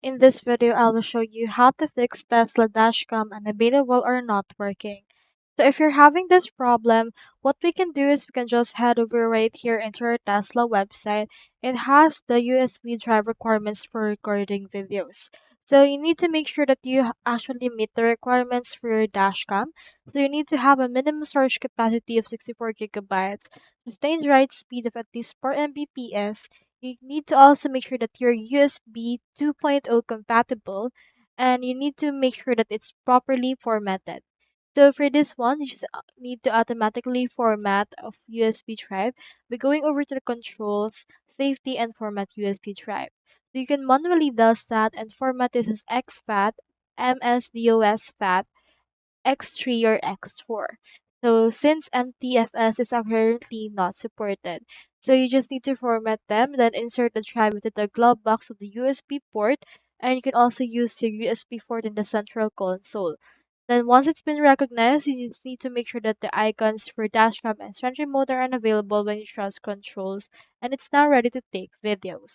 In this video, I will show you how to fix Tesla dashcam unavailable or not working. So if you're having this problem, what we can do is we can just head over right here into our Tesla website. It has the USB drive requirements for recording videos. So you need to make sure that you actually meet the requirements for your dashcam. So you need to have a minimum storage capacity of 64 gigabytes, sustained write speed of at least 4 Mbps. You need to also make sure that you're USB 2.0 compatible, and you need to make sure that it's properly formatted. So for this one, you just need to automatically format a USB drive by going over to the controls, safety, and format USB drive. So you can manually does that and format this as exFAT, MSDOS X3 or X4. So since NTFS is currently not supported, so you just need to format them, then insert the drive into the glove box of the USB port, and you can also use your USB port in the central console. Then once it's been recognized, you just need to make sure that the icons for dashcam and sentry mode are unavailable when you trust controls, and it's now ready to take videos.